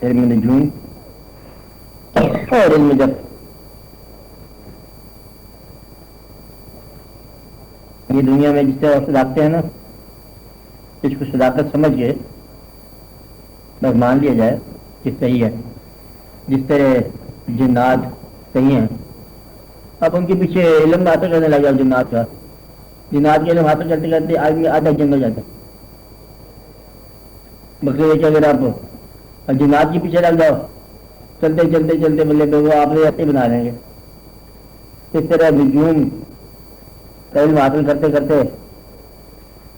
علم نجوم اور علم جب یہ دنیا میں جس طرح صداقتیں ہیں نا، اس کو صداقت سمجھ کے بس مان لیا جائے کہ صحیح ہے. جس طرح جنات صحیح ہیں، اب ان کے پیچھے علم حاصل کرنے لگ جاؤ جنات کا، جنات کے علم حاصل کرتے کرتے آدمی آدھا جنگ ہو جاتا ہے. مطلب یہ کہ اگر آپ جنات کے پیچھے لگ جاؤ چلتے چلتے چلتے بلے وہ آپ نے ایسے بنا لیں گے. اس طرح نجوم کا علم حاصل کرتے کرتے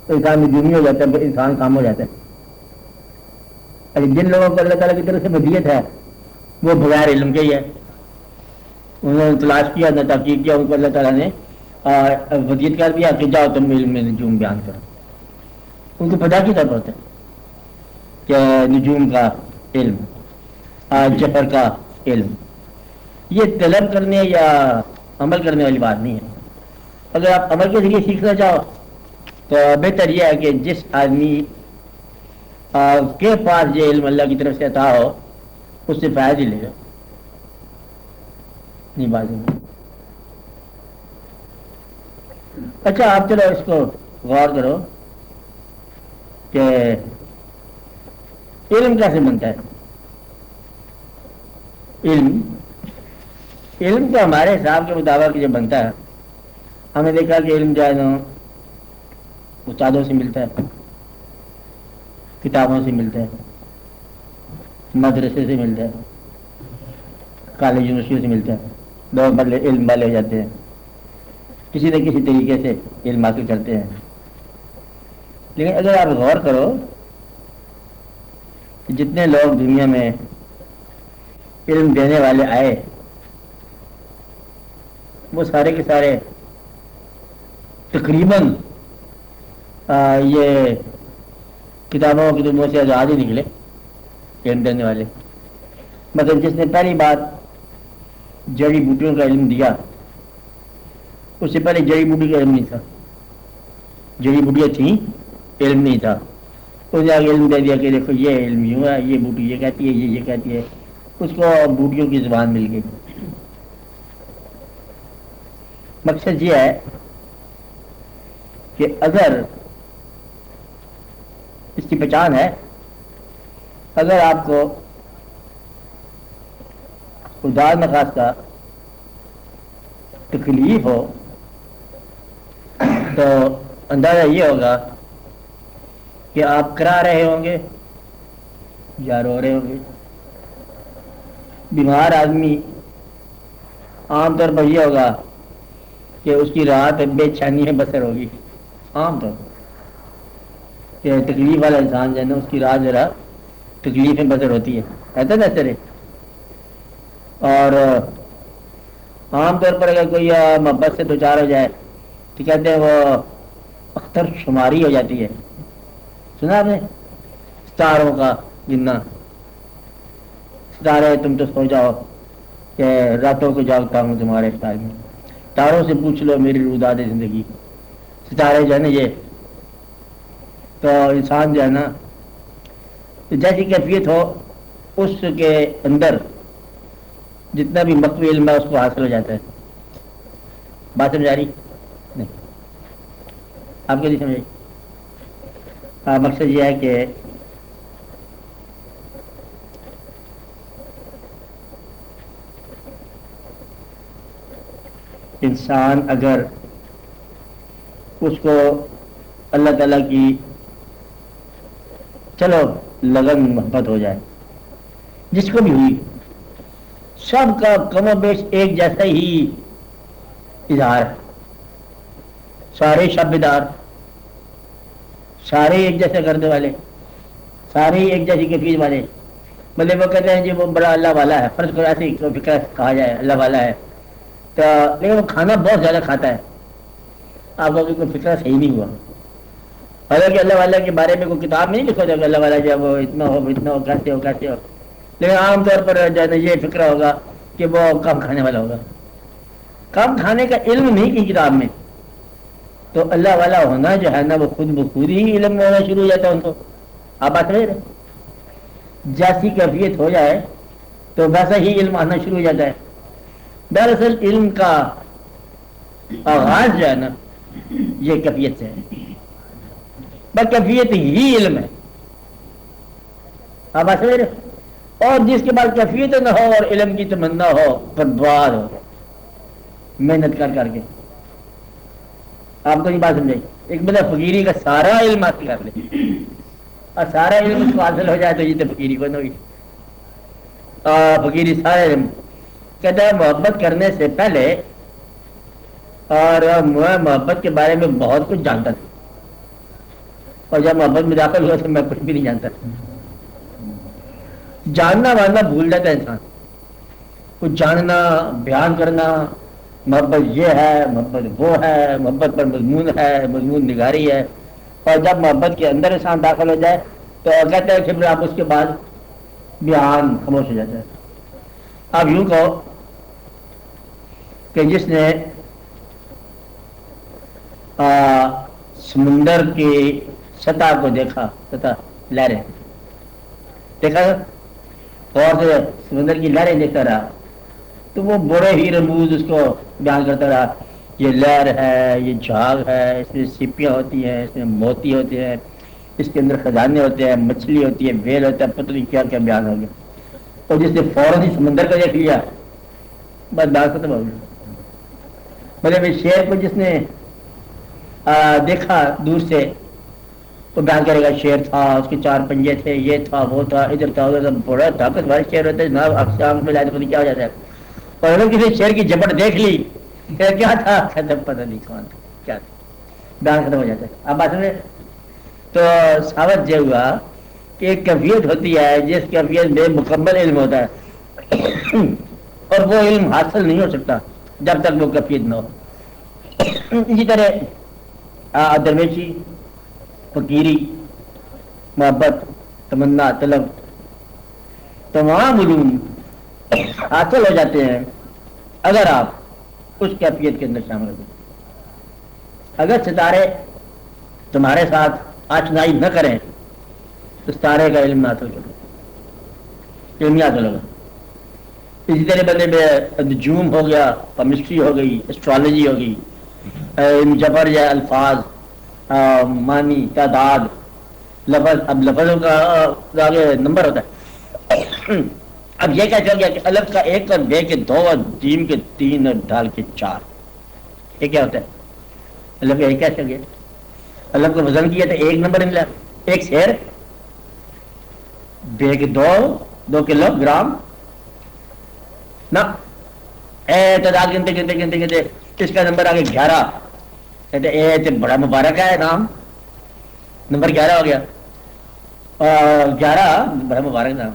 انسان نجومی ہو جاتا ہے، انسان کام ہو جاتا ہے. اگر جن لوگوں کو اللہ تعالیٰ کی طرف سے بدیت ہے وہ بغیر علم کے ہی ہے. انہوں نے تلاش کیا نہ تحقیق کیا، ان کو اللہ تعالیٰ نے ودیت کر دیا کہ جاؤ تم علم میں نجوم بیان کرو. ان کو پتا کی طرف ہوتا ہے کہ نجوم کا علم، جفر کا علم، یہ طلب کرنے یا عمل کرنے والی بات نہیں ہے. اگر آپ عمل کے ذریعے سیکھنا چاہو تو بہتر یہ ہے کہ جس آدمی کے پاس یہ علم اللہ کی طرف سے عطا ہو اس سے فائدہ ہی لے جاؤ. نہیں بات نہیں. اچھا آپ چلو اس کو غور کرو کہ علم کیسے بنتا ہے. علم تو ہمارے حساب کے مطابق جو بنتا ہے، ہم نے دیکھا کہ علم جو ہے نا استادوں سے ملتا ہے، کتابوں سے ملتا ہے، مدرسے سے ملتا ہے، کالج یونیورسٹیوں سے ملتا ہے. لوگ بڑے علم والے ہو جاتے ہیں، کسی نہ کسی طریقے سے علم حاصل کرتے ہیں. لیکن اگر آپ غور کرو کہ جتنے لوگ دنیا میں علم دینے والے آئے وہ سارے کے سارے تقریباً یہ کتابوں کی دنیا سے آزاد ہی نکلے علم دینے والے. مطلب جس نے پہلی بات جڑی بوٹیوں کا علم دیا، اس سے پہلے جڑی بوٹی کا علم نہیں تھا. جڑی بوٹیاں تھیں، علم نہیں تھا. اس نے آگے علم دے دیا کہ دیکھو یہ علم یوں ہے، یہ بوٹی یہ کہتی ہے، یہ کہتی ہے. اس کو بوٹیوں کی زبان مل گئی. مقصد یہ ہے کہ اگر اس کی پہچان ہے، اگر آپ کو خدا نخواستہ تکلیف ہو تو اندازہ یہ ہوگا کہ آپ کرا رہے ہوں گے یا رو رہے ہوں گے. بیمار آدمی عام طور پر یہ ہوگا کہ اس کی رات بے چینی میں بسر ہوگی. عام طور پر کہ تکلیف والا انسان جو ہے نا اس کی رات ذرا تکلیف میں بسر ہوتی ہے، ایسا نا سر. اور عام طور پر اگر کوئی محبت سے دوچار ہو جائے تو کہتے ہیں وہ اختر شماری ہو جاتی ہے. سنا آپ نے ستاروں کا گننا، ستارے تم تو سو جاؤ کہ راتوں کو جاگتا ہوں تمہارے خیال میں، تاروں سے پوچھ لو میری روداد زندگی. ستارے جو ہے نا یہ تو انسان جو ہے نا جیسی کیفیت ہو اس کے اندر جتنا بھی مقوی علم ہے اس کو حاصل ہو جاتا ہے. بات سمجھ آ رہی نہیں آپ کے لیے؟ سمجھ مقصد یہ ہے کہ انسان اگر اس کو اللہ تعالیٰ کی چلو لگن محبت ہو جائے، جس کو بھی ہوئی، سب کا کم و بیش ایک جیسا ہی اظہار ہے. سارے شابدار، سارے ایک جیسے کرنے والے، سارے ایک جیسی کیفیت والے. مطلب وہ کہتے ہیں جی وہ بڑا اللہ والا ہے، فرض کرو ایسے ہی فکر کہا جائے اللہ والا ہے تو، لیکن وہ کھانا بہت زیادہ کھاتا ہے. آپ کو کوئی فکر صحیح نہیں ہوا. حالانکہ اللہ والا کے بارے میں کوئی کتاب میں نہیں لکھا جائے کہ اللہ والا جب وہ اتنا ہو کیسے ہو. لیکن عام طور پر جو ہے یہ فکر ہوگا کہ وہ کم کھانے والا ہوگا. کم کھانے کا علم نہیں کی کتاب میں، تو اللہ والا ہونا جو ہے نا وہ خود بخود ہی علم میں ہونا شروع ہو جاتا ہے ان کو. آپ بات سمجھ رہے؟ جیسی کیفیت ہو جائے تو ویسا ہی علم آنا شروع ہو جاتا ہے. دراصل علم کا آغاز جو ہے نا یہ کیفیت سے ہے. بس کیفیت ہی علم ہے. اب ایسے اور جس کے بعد کیفیت نہ ہو اور علم کی تمنا ہو برباد ہو محنت کر کر کے. آپ کو یہ بات سمجھے ایک بندہ فقیری کا سارا علم حاصل کر لے اور سارا علم اس کو حاصل ہو جائے تو یہ تو فقیری کو نہ ہوئی. فقیری سارا علم کہتا ہے محبت کرنے سے پہلے اور میں محبت کے بارے میں بہت کچھ جانتا تھا اور جب محبت میں داخل ہوا تو میں کچھ بھی نہیں جانتا تھا. جاننا ماننا بھول جاتا ہے انسان. کچھ جاننا بیان کرنا محبت یہ ہے محبت وہ ہے محبت پر مضمون ہے مضمون نگاری ہے. اور جب محبت کے اندر انسان داخل ہو جائے تو کہتے ہیں کہ پھر آپ اس کے بعد بیان خاموش ہو جاتا ہے. آپ یوں کہو کہ جس نے سمندر کی سطح کو دیکھا سطح لہریں دیکھا اور سے سمندر کی لہریں دیکھتا رہا تو وہ بڑے ہی رموز اس کو بیان کرتا رہا. یہ لہر ہے یہ جھاگ ہے اس میں سیپیاں ہوتی ہیں اس میں موتی ہوتے ہیں اس کے اندر خزانے ہوتے ہیں مچھلی ہوتی ہے ویل ہوتا ہے پتہ نہیں کیا کیا بیان ہو گیا. اور جس نے فوراً ہی سمندر کو دیکھ لیا بس بات ختم ہو گئی. مطلب اس شیر کو جس نے دیکھا دور سے تو بیان کرے گا شیر تھا اس کے 4 پنجے تھے یہ تھا وہ تھا ادھر تھا ادھر. بڑا طاقتور شیر ہوتا ہے جناب اقسام میں جائے تو کیا ہو جاتا ہے. اور اگر کسی شیر کی جبٹ دیکھ لی کیا تھا پتہ نہیں کون تھا کیا تھا بیان ختم ہو جاتا ہے. اب بات میں تو ثابت یہ ہوا کہ ایک کیفیت ہوتی ہے جس کیفیت میں مکمل علم ہوتا ہے اور وہ علم حاصل نہیں ہو سکتا جب تک وہ کیفیت نہ ہو. اسی طرح درویشی فقیری محبت تمنا طلب تمام علوم حاصل ہو جاتے ہیں اگر آپ اس کیفیت کے اندر شامل ہو. اگر ستارے تمہارے ساتھ آشنائی نہ کریں تو ستارے کا علم نہ حاصل کرو علم حاصل ہوگا. اسی طرح بندے میں نجوم ہو گیا کیمسٹری ہو گئی اسٹرالوجی ہو گئی جبر یا الفاظ معنی تعداد لفظ. اب لفظوں کا آگے نمبر ہوتا ہے. اب یہ کیا چل گیا کہ الف کا 1 اور بے کے 2 اور جیم کے 3 اور ڈال کے 4 یہ کیا ہوتا ہے. الف کا 1 کیا چل گیا الف کا وزن کیا تو 1 نمبر ملا 1 شیر بے کے 2 کلو گرام نہ تعداد گنتے گنتے گنتے گنتے کس کا نمبر آگے 11 کہتے اے بڑا مبارک ہے نام نمبر 11 ہو گیا. 11 بڑا مبارک نام.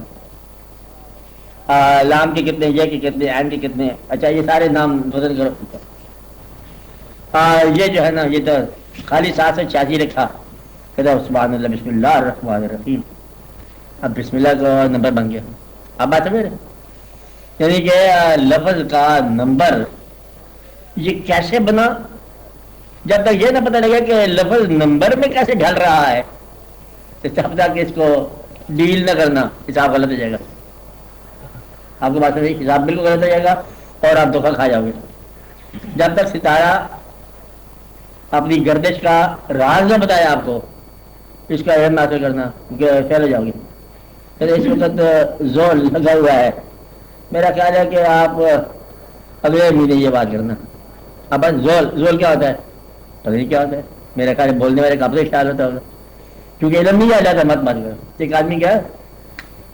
لام کے کتنے یہ کے کتنے عین کے کتنے. اچھا یہ سارے نام وزن کرو. یہ جو ہے نا یہ تو خالی 786 لکھا کہتا سبحان اللہ بسم اللہ الرحمن الرحیم. اب بسم اللہ کا نمبر بن گیا. اب بات سمجھ رہے یعنی کہ لفظ کا نمبر یہ کیسے بنا جب تک یہ نہ پتہ لگے کہ لفظ نمبر میں کیسے ڈھل رہا ہے تب تک اس کو ڈیل نہ کرنا حساب غلط ہو جائے گا. آپ کو بات سمجھ حساب بالکل غلط ہو جائے گا اور آپ دھوکہ کھا جاؤ گے. جب تک ستارہ اپنی گردش کا راز نہ بتایا آپ کو اس کا علم حاصل کرنا کیونکہ فیل ہو جاؤ گے. اس وقت زور لگا ہوا ہے. میرا خیال ہے کہ آپ اگلے مہینے یہ بات کرنا. اب زول کیا ہوتا ہے پتہ نہیں کیا ہوتا ہے. میرا خیال بولنے والے کا اپنے خیال ہوتا ہوگا کیونکہ علم نہیں آ جاتا مت بات کرو. ایک آدمی کیا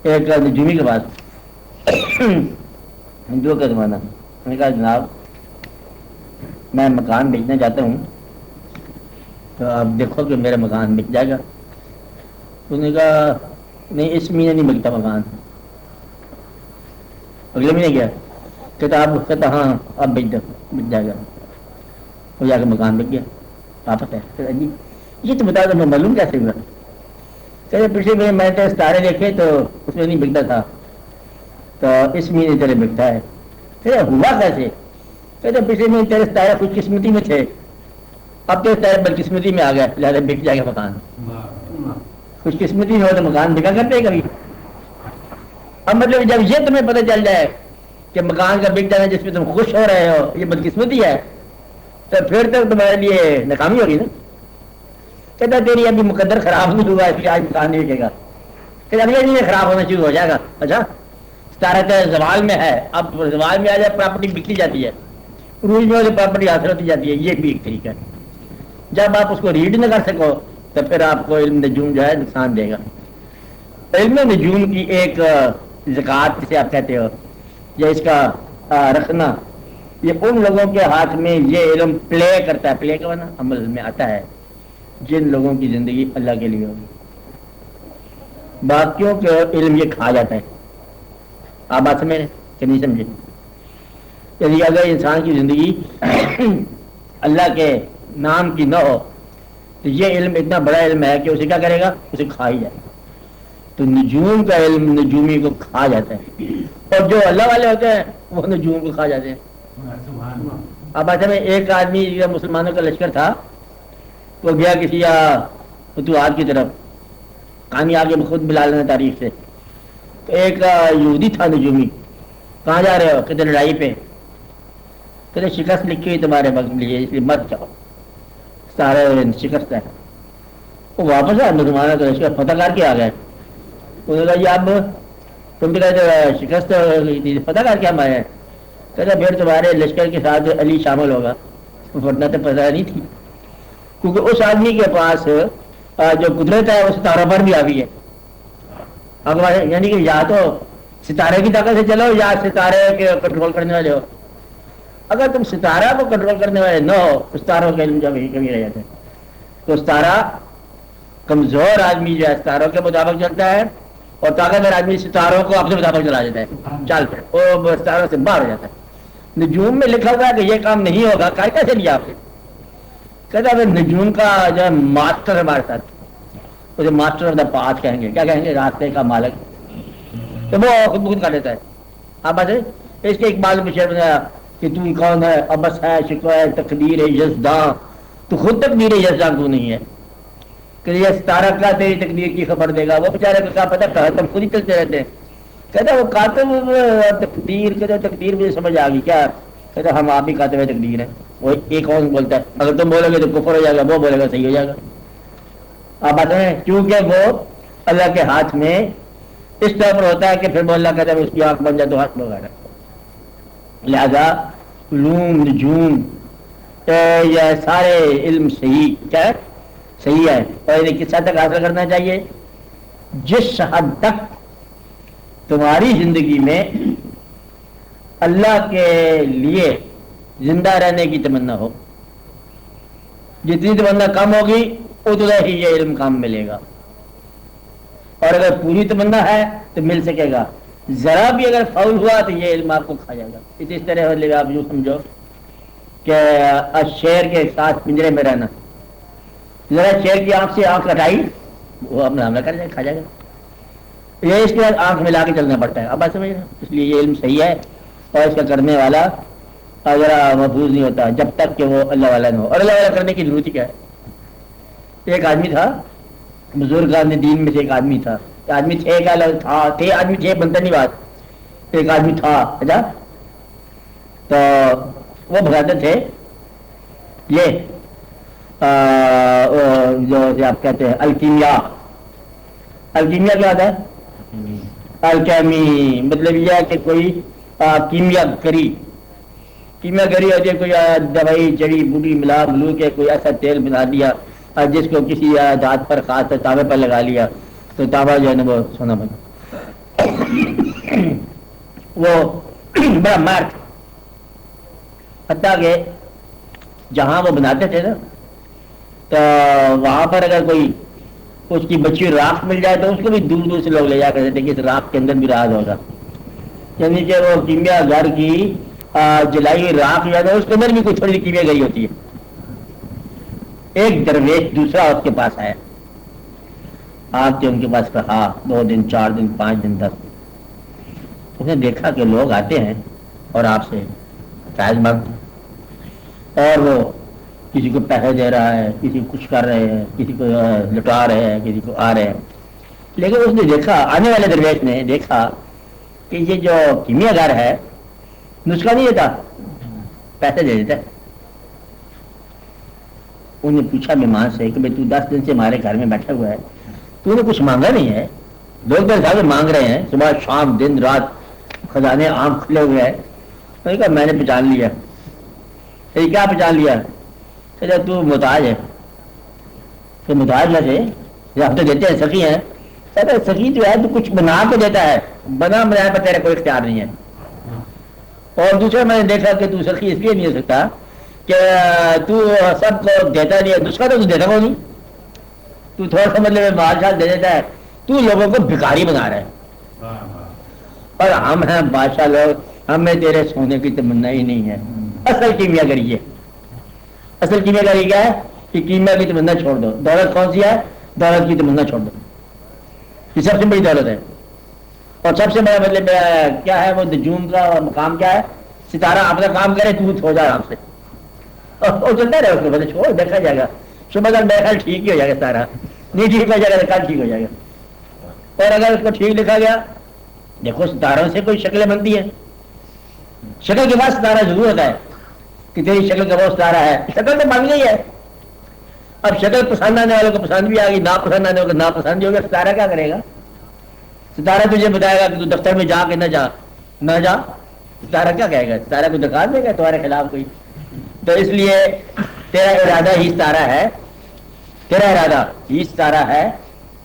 ایک نجومی کے پاس ہندوؤں کا زمانہ میں نے کہا جناب میں مکان بیچنا چاہتا ہوں تو آپ دیکھو کہ میرا مکان بک جائے گا. اس نے کہا نہیں اس مہینے نہیں بکتا مکان. اگلے مہینے گیا کہتا آپ کہتا ہاں اب بک جائے گا. وہ جا کے مکان بک گیا واپس ہے. جی یہ تو بتا دو میں معلوم کیسے ہوا. کہتے پچھلے مہینے میں نے ستارے دیکھے تو اس میں نہیں بکتا تھا تو اس مہینے تیرے بکتا ہے. کہتے ہوا کیسے. کہتے پچھلے مہینے تیرے ستارے خوش قسمتی میں تھے اب تو ستارے بدقسمتی میں آ گیا لہٰذا بک جائے گا مکان. خوش قسمتی میں ہو تو مکان بکا کرتے کبھی اب مطلب جب یہ تمہیں پتہ چل جائے کہ مکان کا بک جانا جس میں تم خوش ہو رہے ہو یہ بدقسمتی ہے تو پھر تک تمہارے لیے ناکامی ہوگی نا. کہتا تیری ابھی مقدر خراب نہیں ہوا اس لیے آج مکان نہیں بکے گا. کہ اگلے دن خراب ہونا شروع ہو جائے گا. اچھا ستارہ زوال میں ہے, اب زوال میں آ جائے پراپرٹی بکتی جاتی ہے, روز میں سے پراپرٹی حاصل ہوتی جاتی ہے. یہ بھی ایک طریقہ ہے. جب آپ اس کو ریڈ نہ کر سکو تو پھر آپ کو علم نجوم جو ہے نقصان دے گا. علم نجوم کی ایک زکوٰۃ جسے آپ کہتے ہو یا اس کا رکھنا, یہ ان لوگوں کے ہاتھ میں یہ علم پلے کرتا ہے, پلے کا نا عمل میں آتا ہے جن لوگوں کی زندگی اللہ کے لیے ہوگی. باقیوں کے علم یہ کھا جاتا ہے. آپ بات سمجھیں کہ نہیں سمجھے؟ یعنی اگر انسان کی زندگی اللہ کے نام کی نہ ہو تو یہ علم اتنا بڑا علم ہے کہ اسے کیا کرے گا, اسے کھا ہی جائے. تو نجوم کا علم نجومی کو کھا جاتا ہے, اور جو اللہ والے ہوتے ہیں وہ نجوم کو کھا جاتے ہیں. اب ایسے میں ایک آدمی مسلمانوں کا لشکر تھا, وہ گیا کسی فتوحات کی طرف, کہانی آگے خود ملا لینا تاریخ سے. تو ایک یہودی تھا نجومی, کہاں جا رہے ہو؟ کہتے لڑائی پہ. کہتے شکست لکھی ہوئی تمہارے وقت میں اس لیے مت جاؤ, سارے شکست ہے. وہ واپس آئے مسلمانوں کا لشکر فتح کر کے آ گئے. انہوں نے کہا یہ اب تم تو کہتے شکست فتح کر کے ہم آئے ہیں. کہتے پھر تمہارے لشکر کے ساتھ علی شامل ہوگا. ورنہ تو پتہ نہیں تھی, کیونکہ اس آدمی کے پاس جو قدرت ہے وہ ستاروں پر بھی آ گئی ہے. یعنی کہ یا تو ستارے کی طاقت سے چلو یا ستارے کے کنٹرول کرنے والے ہو. اگر تم ستارہ کو کنٹرول کرنے والے نہ ہو تو ستاروں کا علم جب کمی رہ جاتا ہے. تو ستارہ کمزور آدمی جو ہے ستاروں کے مطابق چلتا ہے, اور طاقتور آدمی ستاروں کو اپنے مطابق چلا دیتا ہے. چل پھر وہ ستاروں سے باہر ہو جاتا ہے. نجوم میں لکھا ہوا ہے کہ یہ کام نہیں ہوگا, کیسے لیا آپ نے؟ کہتا ہے نجوم کا جو ہے ماسٹر ہے ہمارے ساتھ, اسے ماسٹر آف دا پاتھ کہیں گے. کیا کہیں گے؟ راستے کا مالک. تو وہ خود بخود کر دیتا ہے. اب بس اس کے اقبال میں شعر بنایا کہ تو کون ہے, ابس ہے, شکوہ ہے, تقدیر ہے یزداں, تو خود تقدیر یزداں تو نہیں ہے. کہ یہ ستارہ کیا تیری تقدیر کی خبر دے گا؟ وہ بیچارے کو کیا پتا, تم خود ہی چلتے رہتے ہیں. کہتا وہ کاتب تقدیر, کہتے تقدیر مجھے سمجھ آ گئی. کیا؟ کہتا ہم آپ ہی کاتب تقدیر ہیں. وہ ایک اور بولتا ہے اگر تم بولو گے تو کفر ہو جائے گا, وہ بولے گا صحیح ہو جائے گا. آپ بات ہیں, کیونکہ وہ اللہ کے ہاتھ میں اس طرح پر ہوتا ہے کہ پھر وہ اللہ کہتا ہے اس کی آنکھ بن جائے تو ہاتھ وغیرہ. لہذا علوم نجوم یہ سارے علم صحیح کیا ہے, صحیح ہے. اور انہیں کس حد تک حاصل کرنا چاہیے؟ جس حد تک تمہاری زندگی میں اللہ کے لیے زندہ رہنے کی تمنا ہو. جتنی تمنا کم ہوگی اتنا ہی یہ علم کام ملے گا, اور اگر پوری تمنا ہے تو مل سکے گا. ذرا بھی اگر فاؤل ہوا تو یہ علم آپ کو کھا جائے گا. اس طرح مطلب آپ یوں سمجھو کہ شیر کے ساتھ پنجرے میں رہنا, ذرا شیر کی آنکھ سے آنکھ ہٹائی وہ اپنا حملہ کر جائے, کھا جائے گا. یہ اس کے بعد آنکھ ملا کے چلنا پڑتا ہے. اب بات سمجھ رہے ہیں؟ اس لیے یہ علم صحیح ہے, اور اس کا کرنے والا ذرا محفوظ نہیں ہوتا جب تک کہ وہ اللہ والا نہ ہو. اور اللہ والا کرنے کی ضرورت ہی کیا ہے؟ ایک آدمی تھا, بزرگان دین میں سے ایک آدمی تھا. آدمی تھے کیا تھا, تھے آدمی تھے بنتا نہیں بات, ایک آدمی تھا. اچھا تو وہ بتاتے تھے یہ جو آپ کہتے ہیں الکیمیا. الکیمیا کیا ہوتا ہے؟ الکیمی مطلب یہ ہے کہ کوئی کیمیا گری, کیمیا گری ہوتی ہے کوئی دوائی جڑی بوٹی ملا ملو کے کوئی ایسا تیل بنا دیا جس کو کسی دانت پر خاص تانبے پر لگا لیا تو تانبا جو ہے نا وہ سونا بنا. وہ بڑا مار تھا, حتیٰ کہ جہاں وہ بناتے تھے نا تو وہاں پر اگر کوئی اس کی بچی راکھ مل جائے تو اس کو بھی دور دور سے لوگ لے جا کرتے تھے کہ اس راکھ کے اندر بھی راز ہوگا. یعنی کہ وہ کیمیا گھر کی جلائی راکھ جو ہے اس کے اندر بھی کوئی تھوڑی کیمیا گئی ہوتی ہے. ایک درویش دوسرا اس کے پاس آیا, آپ کے ان کے پاس کہا 2 دن 4 دن 5 دن 10. اس نے دیکھا کہ لوگ آتے ہیں اور آپ سے فیض مانگتے ہیں, اور وہ کسی کو پیسے دے رہا ہے, کسی کو کچھ کر رہے ہیں, کسی کو لٹا رہے ہیں, کسی کو آ رہے ہیں. لیکن اس نے دیکھا, آنے والے درویش نے دیکھا کہ یہ جو کیمیا گھر ہے نسخہ نہیں دیتا، پیسے دے دیتا ہے. انہوں نے پوچھا مہمان سے کہ بھائی تو 10 دن سے ہمارے گھر میں بیٹھا ہوا ہے، تو نے کچھ مانگا نہیں ہے؟ لوگ میرے ساتھ مانگ رہے ہیں صبح شام دن رات، خزانے عام کھلے ہوئے ہیں. میں نے کہا میں نے پہچان لیا. کیا پہچان لیا؟ کہ تو محتاج ہے. تو محتاج نہ تھے آپ تو دیتے ہیں، سخی ہیں. سخی جو ہے تو کچھ بنا کے دیتا ہے، بنا بنایا پر تیرا کوئی اختیار نہیں ہے. اور دوسرا میں نے دیکھا کہ تو سخی اس لیے نہیں ہو سکتا کہ تو سب کو دیتا نہیں ہے، دوسرا تو دیتا کو نہیں، تو تھوڑا سا مطلب مال شال دے دیتا ہے، تو لوگوں کو بھکاری بنا رہا ہے. اور ہم ہیں بادشاہ لوگ، ہمیں تیرے سونے کی تمنا ہی نہیں ہے. اصل کیمیا گری ہے. اصل کیمیا گری کیا ہے کہ کیمیا کی تمنا چھوڑ دو. دولت کون سی ہے؟ دولت کی تمنا چھوڑ دو. یہ سب سے بڑی دولت ہے. اور سب سے بڑا مطلب کیا ہے، وہ نجوم کا مقام کیا ہے؟ ستارہ اپنا کام کرے تو ہو جائے آپ سے، اور چلتا رہے اس کو پتہ چھوڑ دیکھا جائے گا. صبح تک میرا خیال ٹھیک ہی ہو جائے گا، سارا نہیں ٹھیک ہو جائے گا کل ٹھیک ہو جائے گا. اور اگر اس کو ٹھیک لکھا گیا، دیکھو ستاروں سے کوئی شکلیں بنتی ہیں، شکل کے بعد ستارہ ضرور ہوتا ہے کہ تیری شکل کا وہ ستارہ ہے. شکل تو بن گئی ہے، اب شکل پسند آنے والوں کو پسند بھی آ گئی، ناپسند آنے والوں کو ناپسند بھی ہوگا. ستارہ کیا کرے گا؟ ستارہ تجھے بتائے گا کہ تو دفتر میں جا کے نہ جا. ستارہ کیا کہے گا؟ ستارہ کو دکھا دے گا تمہارے خلاف کوئی. تو اس لیے تیرا ارادہ ہی ستارہ ہے، تیرا ارادہ ہی ستارہ ہے،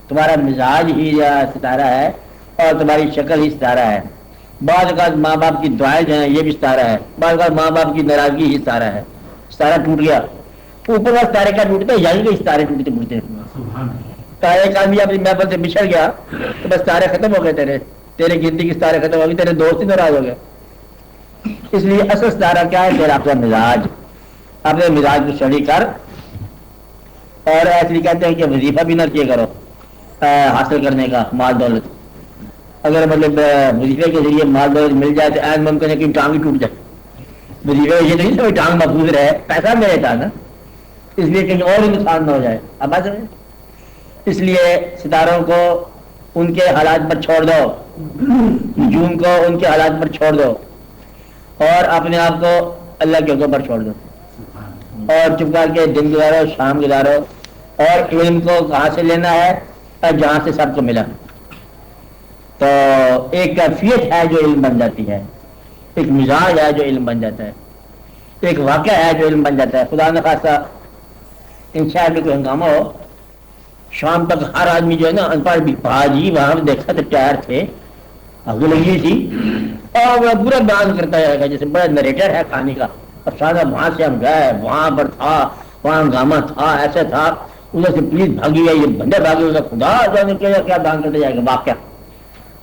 تمہارا مزاج ہی ستارہ ہے، اور تمہاری شکل ہی ستارہ ہے. بعض اوقات ماں باپ کی دعائیں جو ہیں یہ بھی ستارہ ہے، بعض اوقات ماں باپ کی ناراضگی ہی ستارہ ہے. ستارہ ٹوٹ گیا، اوپر والا ستارے کا ٹوٹتا ہے، یعنی کہ ستارے ٹوٹتے ٹوٹتے ایک آدمی اپنی محفل سے بچھڑ گیا تو بس ستارے ختم ہو گئے، تیرے گنتی کی ستارے ختم ہو گئی، تیرے دوست ہی ناراض ہو گئے. اس لیے اصل ستارہ کیا ہے؟ تیرا اپنا مزاج. اپنے مزاج کو سڑی کر. اور ایسے کہتے ہیں کہ وظیفہ بھی نہ کیا کرو حاصل کرنے کا مال دولت. اگر مطلب وظیفے کے ذریعے مال دولت مل جائے تو عین ممکن ہے کہ ٹانگ ہی ٹوٹ جائے. وظیفے یہ نہیں کہ ٹانگ محفوظ رہے، پیسہ میرے تھا نا، اس لیے کہیں اور ہی نقصان نہ ہو جائے. اب بات سمجھ. اس لیے ستاروں کو ان کے حالات پر چھوڑ دو، نجوم کو ان کے حالات پر چھوڑ دو، اور اپنے آپ کو اللہ کے حکم پر چھوڑ دو. اور چپ کر کے دن گزارو، شام گزارو. اور علم کو کہاں سے لینا ہے؟ اور جہاں سے سب کو ملا. تو ایک کیفیت ہے جو علم بن جاتی ہے، ایک مزاج ہے جو علم بن جاتا ہے، ایک واقعہ ہے جو علم بن جاتا ہے. خدا نخواستہ ان شہر میں کوئی ہنگامہ ہو، شام تک ہر آدمی جو ہے نا ان پڑھ بھی بھاجی وہاں دیکھا تو ٹائر تھے، آگے لگی تھی، اور وہ پورا بیان کرتا ہے جیسے بڑا نریٹر ہے کہانی کا. اور سارا وہاں سے ہم گئے، وہاں پر تھا، وہاں ہنگامہ تھا، ایسا تھا، ادھر سے پولیس بھاگی ہے، یہ بندے بھاگے ہوئے، خدا جانے کیا بیان کرتے جائے گا واقعہ.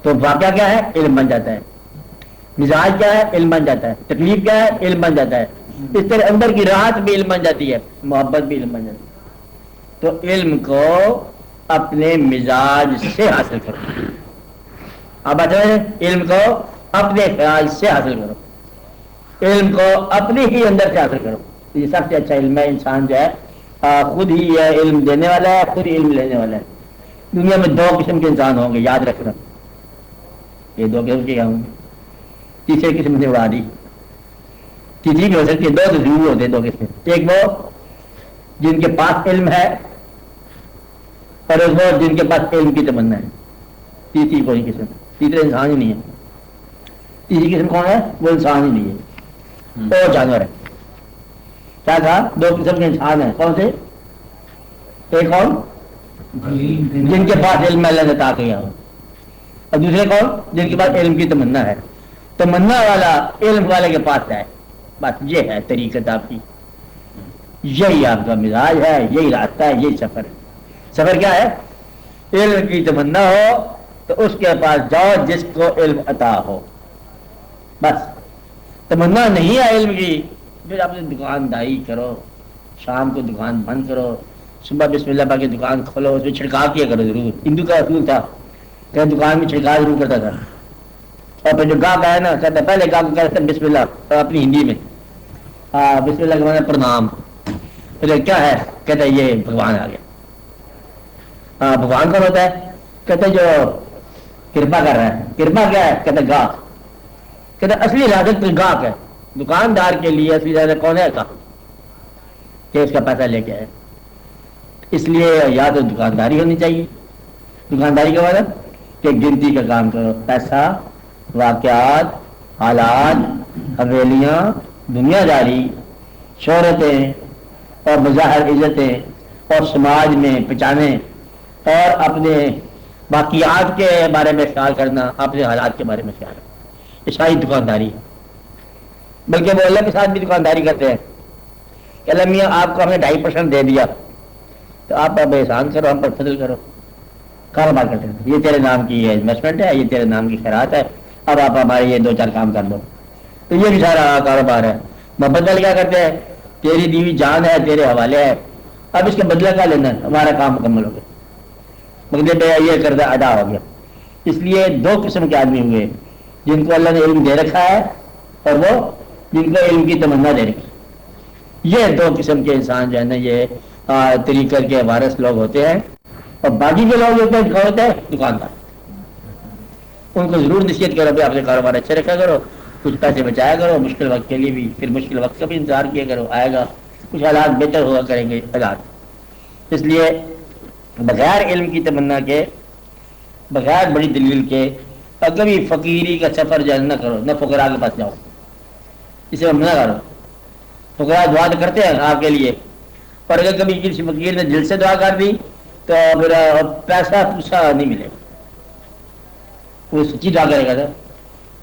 تو واقعہ کیا ہے؟ علم بن جاتا ہے. مزاج کیا ہے؟ علم بن جاتا ہے. تکلیف کیا ہے؟ علم بن جاتا ہے. اس طرح اندر کی راحت بھی علم بن جاتی ہے، محبت بھی علم بن جاتی ہے. تو علم کو اپنے مزاج سے حاصل کرو. اب علم کو اپنے خیال سے حاصل کرو، علم کو اپنے ہی اندر سے حاصل کرو. یہ سب سے اچھا علم ہے. انسان جو ہے خود ہی علم دینے والا ہے، خود علم لینے والا ہے. دنیا میں 2 قسم کے انسان ہوں گے، یاد رکھنا. یہ 2 قسم کے ہوں گے، تیسرے قسم نے اڑا دی. تیسری بھی ہو سکتی ہے، 2 تو ضرور ہوتے ہیں 2 قسم. ایک وہ جن کے پاس علم ہے، اور ایک وہ جن کے پاس علم کی تمنا ہے. تیسری کوئی قسم، تیسرا انسان ہی نہیں ہے. تیسری قسم کون ہے؟ وہ انسان ہی نہیں ہے، وہ جانور ہے. کیا تھا؟ 2 قسم کے انسان ہیں. کون سے؟ ایک کون؟ جن کے پاس علم اللہ نے عطا کیا ہو، اور دوسرے کون؟ جن کے پاس علم کی تمنا ہے. تمنا والا علم والے کے پاس جائے، بس یہ ہے طریقت آپ کی، یہی آپ کا مزاج ہے، یہی راستہ ہے، یہی سفر ہے. سفر کیا ہے؟ علم کی تمنا ہو تو اس کے پاس جاؤ جس کو علم عطا ہو. بس تمنا نہیں ہے علم کی، پھر آپ نے دکانداری کرو، شام کو دکان بند کرو، صبح بسم اللہ پاک کی دکان کھولو، اس میں چھڑکاو کیا کرو ضرور. ہندو کا اصول تھا کہ دکان میں چھڑکاو ضرور کرتا تھا. اور پھر جو گاہک آیا نا کہتا پہلے گاہک کہتا تھا بسم اللہ، اپنی ہندی میں بسم اللہ کے معنی پرنام. پھر کیا ہے؟ کہتا ہے یہ بھگوان آ گیا. بھگوان کون ہوتا ہے؟ کہتے جو کرپا کر رہا ہے. کرپا کیا ہے؟ کہتے گاہک. کہتے اصلی رازق تو گاہک ہے. دکاندار کے لیے اصلی رازق کون ہے؟ گاہک، کہ اس کا پیسہ لے کے آئے. اس لیے یا تو دکانداری ہونی چاہیے. دکانداری کا مطلب کہ گنتی کا کام کرو. پیسہ، واقعات، حالات، حویلیاں، دنیا داری، شہرتیں اور بظاہر عزتیں اور سماج میں پہچانے اور اپنے واقعات کے بارے میں خیال کرنا، اپنے حالات کے بارے میں خیال کرنا، یہ ساری دکانداری ہے. بلکہ وہ اللہ کے ساتھ بھی دکانداری کرتے ہیں کہ اللہ میاں آپ کو ہمیں 2.5% دے دیا تو آپ اب احسان کرو، ہم پر فضل کرو. کاروبار کرتے ہیں. یہ تیرے نام کی یہ انویسٹمنٹ ہے، یہ تیرے نام کی خیرات ہے، اب آپ ہمارے یہ 2-4 کام کر دو. تو یہ بھی سارا کاروبار ہے. محبت والے کیا کرتے ہیں؟ تیری دیوی جان ہے، تیرے حوالے ہے، اب اس کا بدلہ کیا لینا ہے؟ ہمارا کام مکمل ہو گیا، مطلب یہ قرضہ ادا ہو گیا. اس لیے 2 قسم کے آدمی ہوئے، جن کو اللہ نے علم دے رکھا ہے اور وہ جن کو علم کی تمنا دے رکھی. یہ 2 قسم کے انسان جو ہے نا یہ طریقہ کے وارث لوگ ہوتے ہیں. اور باقی کے لوگ ہوتے ہیں دکاندار. ان کو ضرور نصیحت کرو کہ اپنے کاروبار اچھے رکھا کرو، کچھ پیسے بچایا کرو مشکل وقت کے لیے بھی، پھر مشکل وقت کا بھی انتظار کیا کرو، آئے گا، کچھ حالات بہتر ہوا کریں گے حالات. اس لیے بغیر علم کی تمنا کے، بغیر بڑی دلیل کے کبھی فقیری کا سفر جو نہ کرو، نہ فقراء کے پاس جاؤ، اسے منع کرو. فقراء دعا تو کرتے ہیں آپ کے لیے، اور اگر کبھی کسی فقیر نے دل سے دعا کر دی تو پھر پیسہ پوچھا نہیں ملے گا. وہ سچی دعا کرے گا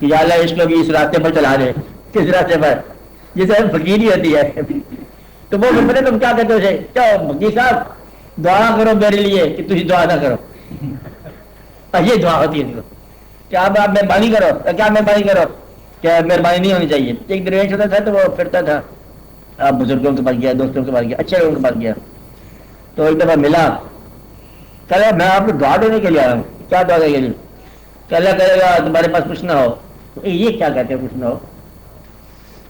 کہ یا اللہ اس کو بھی اس راستے پر چلا دے. کس راستے پر؟ جسے فقیری ہوتی ہے. تو وہ بولے تم کیا کہتے ہو؟ کیا فقیر صاحب دعا کرو میرے لیے کہ تجھے دعا نہ کرو. یہ دعا ہوتی ہے کہ آپ مہربانی کرو. کیا مہربانی کرو؟ کیا مہربانی نہیں ہونی چاہیے. ایک درویش ہوتا تھا تو وہ پھرتا تھا، آپ بزرگوں کے پاس گیا، دوستوں کے پاس گیا، اچھے لوگوں کے پاس گیا. تو ایک دفعہ ملا، کہ میں آپ کو دعا دینے کے لیے آیا ہوں. کیا دعا دینے کے لیے؟ کہ اللہ کرے گا تمہارے پاس کچھ نہ ہو. یہ کیا کہتے ہیں کچھ نہ ہو؟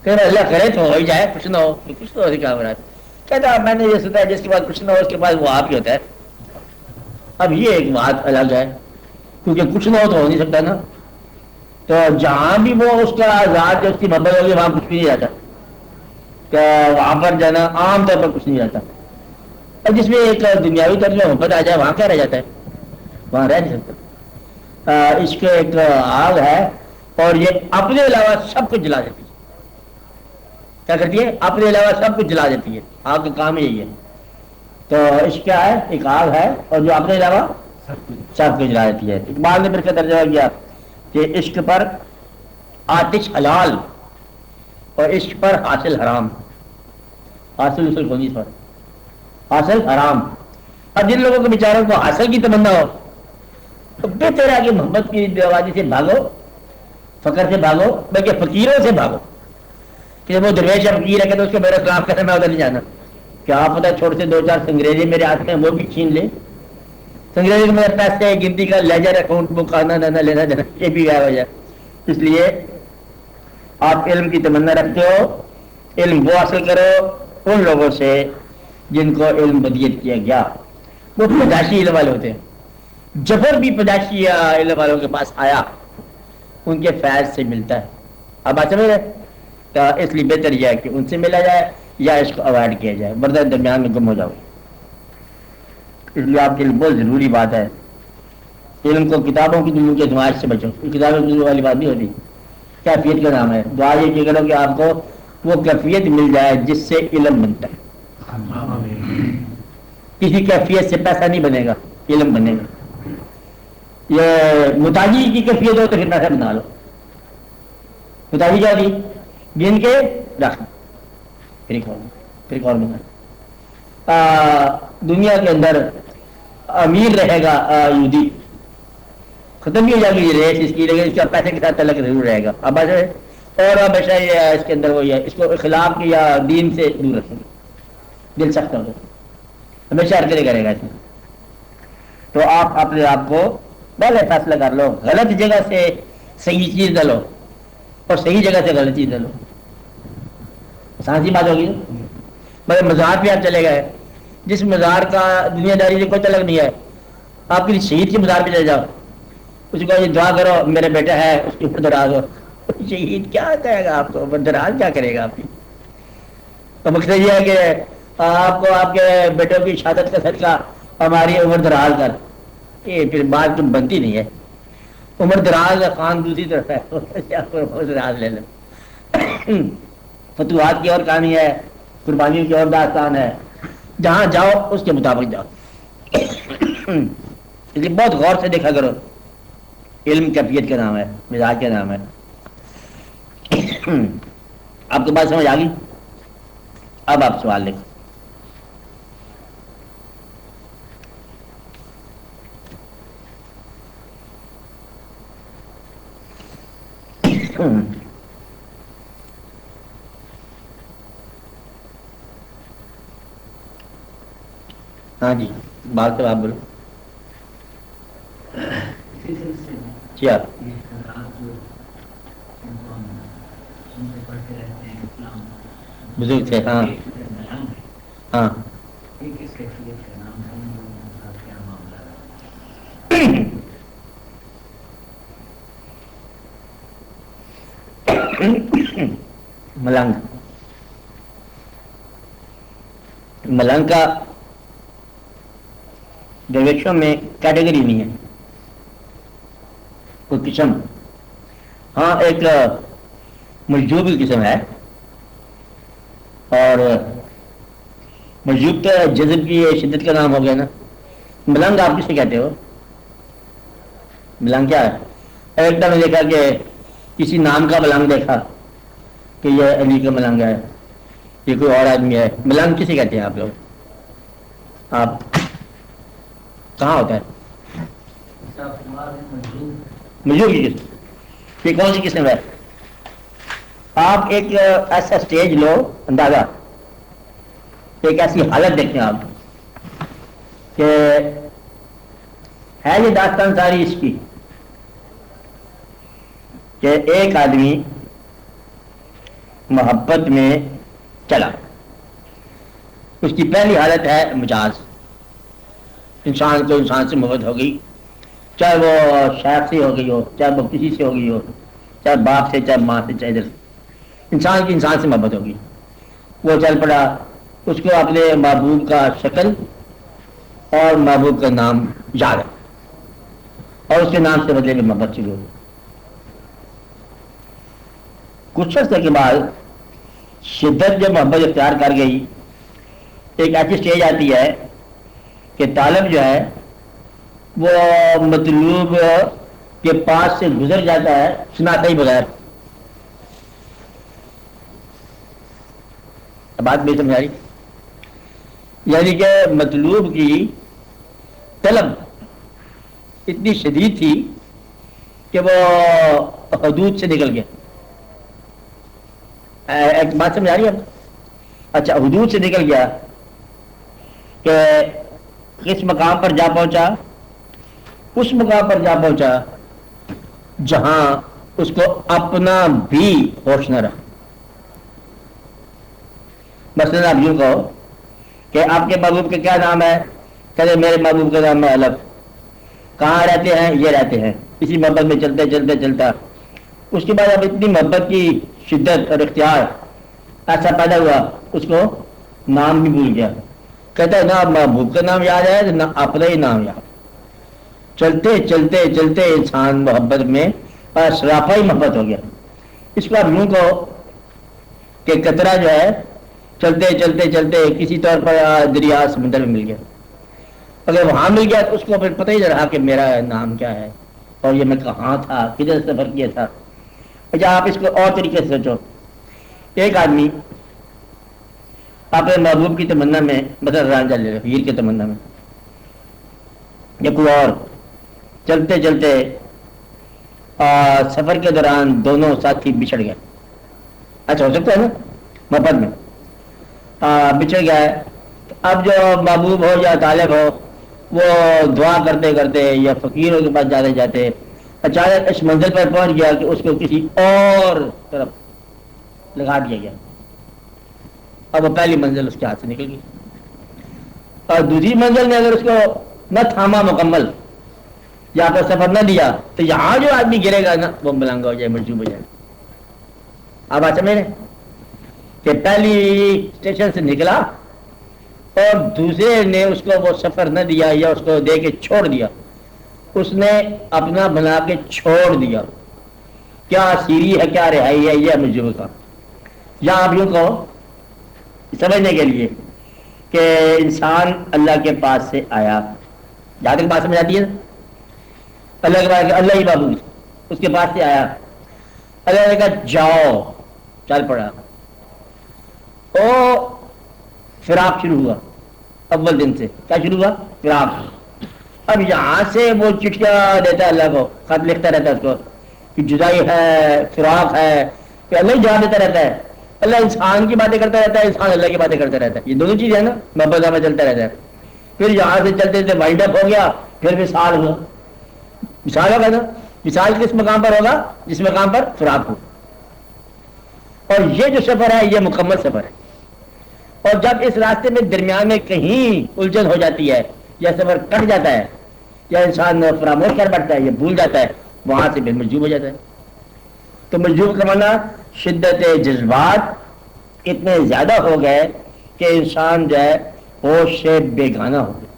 کہ اللہ کرے تو ہو ہی جائے، کچھ نہ ہو. کچھ تو کیا ہو رہا ہے؟ کہتا میں نے یہ سنا ہے جس کے بعد کچھ نہ ہو اس کے بعد وہ آپ ہی ہوتا ہے. اب یہ ایک بات الگ ہے، کیونکہ کچھ نہ ہو تو ہو نہیں سکتا نا. تو جہاں بھی وہ اس کا ذات جو اس کی محبت ہوگی وہاں کچھ بھی نہیں رہتا، کہ وہاں پر جانا عام طور پر کچھ نہیں رہتا. اور جس میں ایک دنیاوی طرز میں محبت آ جائے وہاں کیا رہ جاتا ہے؟ وہاں رہ نہیں سکتا. عشق ایک آگ ہے اور یہ اپنے علاوہ سب کچھ جلا دیتی ہے. کیا کرتی ہے؟ اپنے علاوہ سب کچھ جلا دیتی ہے. آگ کا کام یہی ہے. تو عشق کیا ہے؟ ایک آگ ہے اور جو اپنے علاوہ سب کچھ جلا دیتی ہے. اقبال نے پھر کا درجہ کیا کہ عشق پر آتش حلال اور عشق پر حاصل حرام. حاصل اصل کو نہیں پر حاصل حرام. اور جن لوگوں کے بیچاروں کو حاصل کی تمنا ہو تو بہتر ہے کہ محبت کی دیوازی سے بھاگو، فقر سے بھاگو، بلکہ فقیروں سے بھاگو. کہ وہ درویش فقیر ہے کہ تو اس کے میرے خلاف کہتے میں ادھر نہیں جانا. کیا آپ پتہ چھوڑ سے 2-4 سنگریزے میرے ہاتھ میں وہ بھی چھین لے. سنگریزے کے میرے پیسے گنتی کا لیجر اکاؤنٹ بک آنا نہ لینا دینا یہ بھی غائب ہو جائے. اس لیے آپ علم کی تمنا رکھتے ہو، علم وہ حاصل کرو ان لوگوں سے جن کو علم بدیت کیا گیا. وہ پیدائشی علم والے ہوتے ہیں. جبر بھی پیدائشی علم والوں کے پاس آیا ان کے فیض سے ملتا ہے. اب بات سمجھ رہے؟ تو اس لیے بہتر یہ ہے کہ ان سے ملا جائے یا اس کو اوائڈ کیا جائے، ورنہ درمیان میں گم ہو جاؤ. اس لیے آپ کے لیے بہت ضروری بات ہے علم کو کتابوں کی دنیا کے دماغ سے بچو. کتابوں کی والی بات نہیں ہوتی، کیفیت کا نام ہے. دعا یہ کہ کرو کہ آپ کو وہ کیفیت مل جائے جس سے علم بنتا ہے. کسی کیفیت سے پیسہ نہیں بنے گا، علم بنے گا. یہ متاجی کی کیفیت ہو تو پھر پیسہ بنا لو. متاجی کیا ہوگی؟ گن کے رکھنا پھر ایک اور بنا. دنیا کے اندر امیر رہے گا یہودی، ختم بھی ہو جائے گی ریس اس کی، لیکن اس کا پیسے کے ساتھ تعلق ضرور رہے گا. اب اور ہمیشہ یہ ہے اس کے اندر وہی ہے، اس کو اخلاق کی یا دین سے دور رکھیں گے. دل سخت ہوگا، ہمیشہ حرکتیں کرے گا اس میں. تو آپ اپنے آپ کو پہلے فیصلہ کر لو، غلط جگہ سے صحیح چیز نہ لو اور صحیح جگہ سے غلط چیز نہ لو. آسان سی بات ہوگی. مگر مزار پہ آپ چلے گئے، جس مزار کا دنیا داری سے کوئی تعلق نہیں ہے، آپ کسی شہید کے مزار پہ چلے جاؤ اس کو یہ دعا کرو میرے بیٹا ہے اس کے اوپر دراز ہو. شہید کیا کہے گا آپ کو, اوپر دراز کیا کرے گا آپ کی؟ تو مقصد یہ ہے کہ آپ کو آپ کے بیٹوں کی شہادت کا صدقہ ہماری عمر دراز کر, یہ پھر بات تو بنتی نہیں ہے. عمر دراز خان دوسری طرف ہے, دراز لے لیں. فتوحات کی اور کہانی ہے, قربانیوں کی اور داستان ہے, جہاں جاؤ اس کے مطابق جاؤ. اس لیے بہت غور سے دیکھا کرو. علم کیفیت کا نام ہے, مزاج کا نام ہے. آپ کو بات سمجھ آ گئی؟ اب آپ سوال لکھیں. ہاں جی, بات تو آپ بولو. کیا بزرگ تھے؟ ہاں ہاں. ملنگ, ملنگ کا درویشوں میں کیٹیگری نہیں ہے, کوئی قسم. ہاں ایک مجذوب کی قسم ہے, اور مجذوب تو جذب کی شدت کا نام ہو گیا نا. ملنگ آپ کسے کہتے ہو؟ ملنگ کیا ہے؟ ایک دم دیکھا کہ کسی نام کا ملنگ دیکھا کہ یہ علی کا ملنگ ہے, یہ کوئی اور آدمی ہے. ملنگ کسے کہتے ہیں آپ لوگ؟ آپ کہاں ہوتا ہے مجذوب کی قسم؟ یہ کون سی قسم ہے؟ آپ ایک ایسا اسٹیج لو, اندازہ ایک ایسی حالت دیکھیں آپ کہ ہے یہ داستان ساری اس کی کہ ایک آدمی محبت میں چلا. اس کی پہلی حالت ہے مجاز. انسان کو انسان سے محبت ہو گئی, چاہے وہ شیخ سے ہو گئی ہو, چاہے وہ کسی سے ہو گئی ہو, چاہے باپ سے, چاہے ماں سے, چاہے ادھر سے. انسان کی انسان سے محبت ہوگی. وہ چل پڑا, اس کو اپنے محبوب کا شکل اور محبوب کا نام یاد ہے, اور اس کے نام سے بدلے میں محبت شروع ہوگی. کچھ عرصے کے بعد شدت جب محبت اختیار کر گئی, ایک ایسی اسٹیج آتی ہے کہ طالب جو ہے وہ مطلوب کے پاس سے گزر جاتا ہے سناتا ہی بغیر. بات بھی سمجھ آئی؟ یعنی کہ مطلوب کی طلب اتنی شدید تھی کہ وہ حدود سے نکل گیا. ایک بات سمجھ آ رہی ہے؟ اچھا, حدود سے نکل گیا کہ کس مقام پر جا پہنچا؟ اس مقام پر جا پہنچا جہاں اس کو اپنا بھی ہوش نہ رہا. مثلاً آپ یوں کہو کہ آپ کے محبوب کا کیا نام ہے؟ کہتے میرے محبوب کا نام ہے الف. کہاں رہتے ہیں؟ یہ رہتے ہیں. اسی محبت میں چلتے چلتے چلتا اس کے بعد اب اتنی محبت کی شدت اور اختیار ایسا پیدا ہوا, اس کو نام بھی بھول گیا. کہتا ہے نہ محبوب کا نام یاد ہے نہ اپنا ہی نام یاد. چلتے چلتے چلتے انسان محبت میں سراپا ہی محبت ہو گیا. اس کو آپ یوں کہو کہ قطرہ جو ہے چلتے چلتے چلتے کسی طور پر دریا سمندر میں مل گیا. اگر وہاں مل گیا تو اس کو پھر پتہ ہی نہیں رہا کہ میرا نام کیا ہے اور یہ میں کہاں تھا, کدھر سفر کیا تھا. اچھا آپ اس کو اور طریقے سے سوچو. ایک آدمی اپنے محبوب کی تمنا میں, مثلا رانجھا لے لو, ہیر کی تمنا میں, یا کوئی اور, چلتے چلتے سفر کے دوران دونوں ساتھی بچھڑ گئے. اچھا ہو سکتا ہے نا محبت میں بچھڑ گیا ہے. اب جو محبوب ہو یا طالب ہو وہ دعا کرتے کرتے یا فقیروں کے پاس جاتے جاتے اچانک اس منزل پر پہنچ گیا کہ اس کو کسی اور طرف لگا دیا گیا. اب وہ پہلی منزل اس کے ہاتھ سے نکل گئی, اور دوسری منزل میں اگر اس کو نہ تھاما مکمل یا تو سفر نہ دیا تو یہاں جو آدمی گرے گا نا وہ ملنگا ہو جائے، مجذوب ہو جائے. اب آج سمجھ رہے کہ پہلی اسٹیشن سے نکلا اور دوسرے نے اس کو وہ سفر نہ دیا یا اس کو دے کے چھوڑ دیا، اس نے اپنا بنا کے چھوڑ دیا. کیا سیری ہے، کیا رہائی ہے، یہ مجذوب کا. یا آپ یوں کہو سمجھنے کے لیے کہ انسان اللہ کے پاس سے آیا، جہاں تک بات سمجھ آتی ہے نا، اللہ کے پاس، اللہ ہی بابو اس کے پاس سے آیا، اللہ نے کہا جاؤ، چل پڑا. او فراق شروع ہوا اول دن سے. کیا شروع ہوا؟ فراق. اب یہاں سے وہ چٹھیاں دیتا ہے اللہ کو، خط لکھتا رہتا ہے اس کو کہ جدائی ہے، فراق ہے، کہ اللہ ہی جواب دیتا رہتا ہے. اللہ انسان کی باتیں کرتا رہتا ہے، انسان اللہ کی باتیں کرتا رہتا ہے. یہ دونوں چیزیں ہیں نا، محبت میں چلتا رہتا ہے. پھر یہاں سے چلتے چلتے وائنڈ اپ ہو گیا، پھر وصال ہوا. وصال ہوگا نا، وصال کس مقام پر ہوگا؟ جس مقام پر فراق ہو. اور یہ جو سفر ہے یہ مکمل سفر ہے. اور جب اس راستے میں درمیان میں کہیں الجھن ہو جاتی ہے یا سفر کٹ جاتا ہے یا انسان فراموش کر بیٹھتا ہے یا بھول جاتا ہے، وہاں سے پھر مجذوب ہو جاتا ہے. تو مجذوب کا معنی شدت جذبات اتنے زیادہ ہو گئے کہ انسان جو ہے ہوش سے بیگانہ ہو گیا.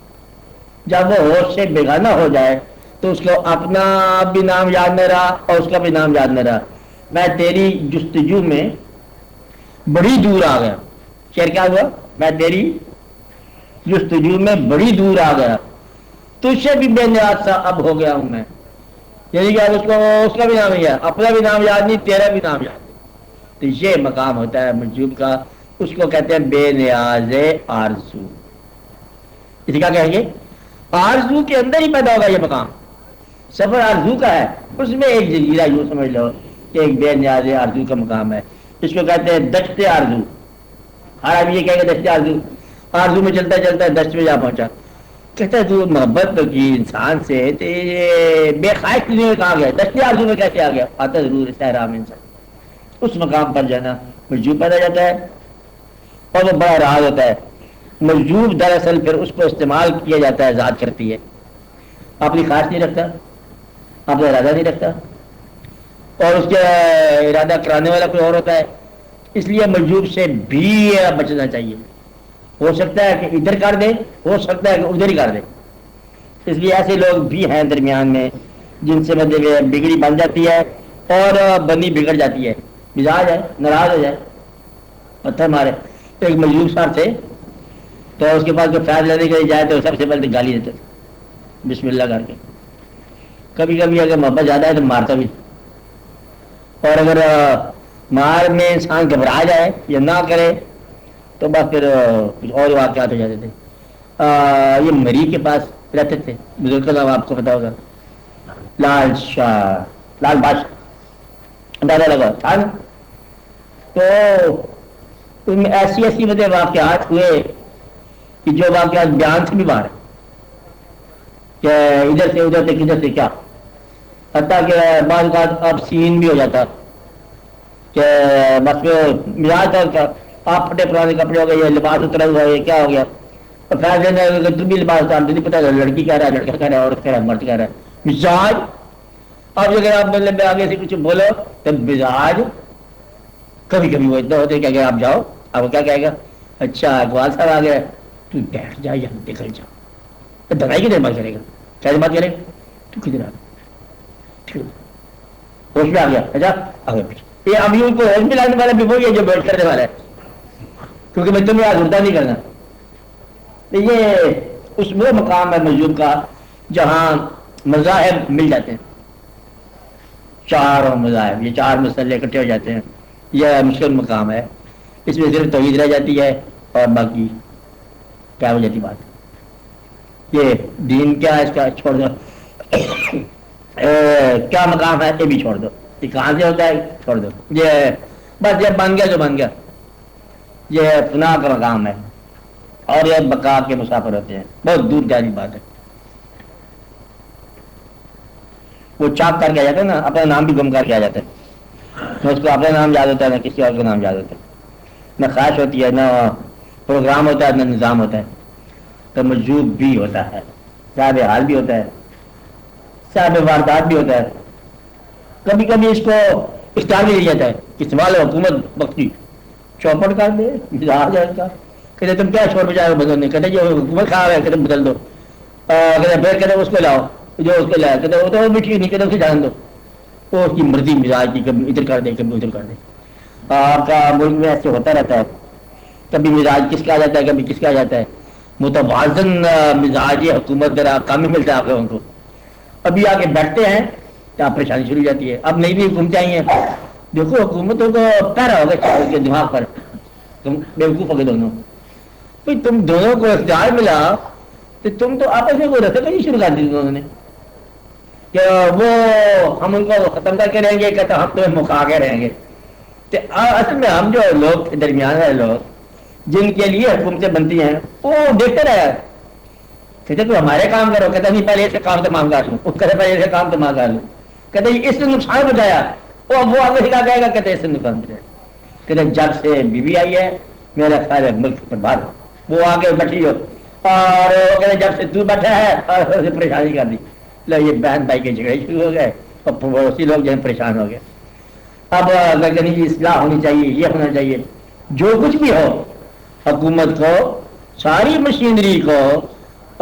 جب وہ ہوش سے بیگانہ ہو جائے تو اس کو اپنا بھی نام یاد نہ رہا اور اس کا بھی نام یاد نہ رہا. میں تیری جستجو میں بڑی دور آ گیا. شعر کیا ہوا؟ میں تیری جستجو میں بڑی دور آ گیا، تجھ سے بھی بے نیاز سا اب ہو گیا ہوں میں. یعنی کہ اب اس کا بھی نام نہیں ہے، اپنا بھی نام یاد نہیں، تیرا بھی نام یاد نہیں. تو یہ مقام ہوتا ہے مجذوب کا، اس کو کہتے ہیں بے نیاز آرزو. اسی کا کہیں گے آرزو کے اندر ہی پیدا ہوگا یہ مقام. سفر آرزو کا ہے، اس میں ایک جزیرہ یوں سمجھ لو کہ ایک بے نیاز آرزو کا مقام ہے. اس کو کہتے ہیں دشت آرزو. ہر آدمی یہ کہے گا دشت آرزو، آرزو میں چلتا چلتا دشت میں جا پہنچا. کہتا ہے تو محبت تو کی انسان سے، بے خواہش میں کہاں گیا، دشت آرزو میں کیسے آ گیا؟ آتا ضرور ہے صحرا میں انسان. اس مقام پر جانا مجذوب پیدا جاتا ہے اور وہ بڑا راز ہوتا ہے. مجذوب دراصل پھر اس کو استعمال کیا جاتا ہے، ذات کرتی ہے. اپنی خواہش نہیں رکھتا، اپنا ارادہ نہیں رکھتا، اور اس کا ارادہ کرانے والا کوئی اور ہوتا ہے. اس لیے مجذوب سے بھی بچنا چاہیے. ہو سکتا ہے کہ ادھر کر دے، ہو سکتا ہے کہ ادھر ہی کر دے. اس لیے ایسے لوگ بھی ہیں درمیان میں جن سے مطلب بگڑی بن جاتی ہے اور بنی بگڑ جاتی ہے. مزاج ہے، ناراض ہو جائے، پتھر مارے. ایک مجذوب صاحب تھے تو اس کے پاس جو فیض لینے کے لیے جائے تو سب سے پہلے گالی دیتے تھے بسم اللہ کر کے. کبھی کبھی اگر محبت زیادہ ہے تو مارتا بھی، اور اگر مار میں انسان گھبرا جائے یا نہ کرے تو بس پھر کچھ اور واقعات ہو جاتے تھے. یہ مری کے پاس رہتے تھے، بزرگ کا نام آپ کو پتا ہوگا، لال شاہ، لال بادشاہ اندازہ لگا تھا نا. تو ان میں ایسی ایسی مطلب واقعات ہوئے کہ جو واقعات بیان سے بھی باہر ہے، کہ ادھر سے ادھر سے کدھر سے کیا. حتیٰ کہ بعض اوقات اب سین بھی ہو جاتا کہ بس مزاج تھا، آپ پھٹے پرانے کپڑے ہو گئے، یہ لباس اترا ہوا ہے، یہ کیا ہو گیا. اور فیصلے تم بھی لباس اتارتے نہیں، پتا لڑکی کہہ رہا ہے، لڑکا کہہ رہا ہے، عورت کہہ رہا ہے، مرد کہہ رہا ہے. مزاج اب اگر آپ مطلب آگے سے کچھ بولو تو مزاج کبھی کبھی وہ اتنا ہوتے کہ اگر آپ جاؤ آپ کو کیا کہے گا، اچھا اقبال صاحب آ گیا، تو بیٹھ جا یا نکل جا. دبائی کی دیر بات کرے گا، کیا بات کرے گا، تو کدھر آ گیا، ہوش میں آ گیا، اچھا آگے بیٹھ. یہ ابھی ان کو ہوش میں لانے والا بھی وہی ہے جو بیٹھ کرنے والا ہے، کیونکہ میں تمہیں آج اردہ نہیں کرنا. تو یہ اس وہ مقام ہے مجذوب کا جہاں مذاہب مل جاتے ہیں. چاروں مذاہب، یہ چار مسئلے اکٹھے ہو جاتے ہیں. یہ مشکل مقام ہے. اس میں صرف توحید رہ جاتی ہے اور باقی کیا ہو جاتی بات. یہ دین کیا ہے اس کا چھوڑ دو، کیا مقام ہے یہ بھی چھوڑ دو، یہ کہاں سے ہوتا ہے چھوڑ دو. یہ بس جب بن گیا جو بن گیا. یہ فنا کا مقام ہے اور یہ بقا کے مسافر ہوتے ہیں. بہت دور جانی بات ہے. وہ چاک کر کے آ جاتا ہے نا، اپنا نام بھی گم کر کے آ جاتا ہے. نہ اس کو اپنا نام یاد ہوتا ہے، نہ کسی اور کا نام یاد ہوتا ہے، نہ خواہش ہوتی ہے، نہ پروگرام ہوتا ہے، نہ نظام ہوتا ہے. تو مجذوب بھی ہوتا ہے، صاحب حال بھی ہوتا ہے، صاحب واردات بھی ہوتا ہے. کبھی کبھی اس کو اختیار بھی دیا جاتا ہے کہ سوال حکومت بخشی چوپٹ کر دے مزاج ہے کا. کہتے تم کیا چھوڑ بجائے بدلنے, کہتے جو حکومت خراب ہے کہتے بدل دو. کہتے پھر کہتے اس کو لاؤ جو اس کو لایا, کہتے وہ تو بھی ٹھیک نہیں, کہتے اسے جان دو. تو اس کی مرضی مزاج کی کبھی ادھر کر دے کبھی ادھر کر دے. آپ کا ملک میں ایسے ہوتا رہتا ہے, کبھی مزاج کس کا آ جاتا ہے کبھی کس کا آ جاتا ہے. متوازن مزاج حکومت ذرا کم ہی ملتا ہے آپ لوگوں کو. ابھی آگے بیٹھتے ہیں تو آپ پریشانی شروع ہو جاتی ہے. اب نئی نئی حکومتیں آئی ہیں, دیکھو حکومتوں کو پہرا ہوگا چاول کے دماغ پر, تم بیوقوف ہو گئے دونوں. بھائی تم دونوں کو اختیار ملا تو تم تو آپس میں کوئی رسم نہیں شروع کر دی دونوں نے کہ وہ ہم ان کو ختم کر کے رہیں گے, کہتے ہم تمہیں مکھا کے رہیں گے. اصل میں ہم جو لوگ درمیان والے لوگ جن کے لیے حکومتیں بنتی ہیں وہ دیکھتے رہے, کہتے تو ہمارے کام کرو, کہتے نہیں پہلے اس سے کام تو مانگ کر لوں, اس کہتے پہلے اس سے کام تو مانگ کر لوں, کہتے اس سے نقصان بتایا وہ آگے ہلا جائے گا, کہتے اس سے نقصان بتایا. کہتے جب سے بیوی آئی ہے میرا خیال ہے ملک پر بات, وہ آگے بیٹھی ہو اور وہ کہتے جب سے تو بیٹھا ہے اور اسے پریشانی کر دی. یہ بہن بھائی کے جھگڑے شروع ہو گئے اور پڑوسی لوگ جو ہیں پریشان ہو گئے. اب نہیں جی اصلاح ہونی چاہیے, یہ ہونا چاہیے. جو کچھ بھی ہو حکومت کو ساری مشینری کو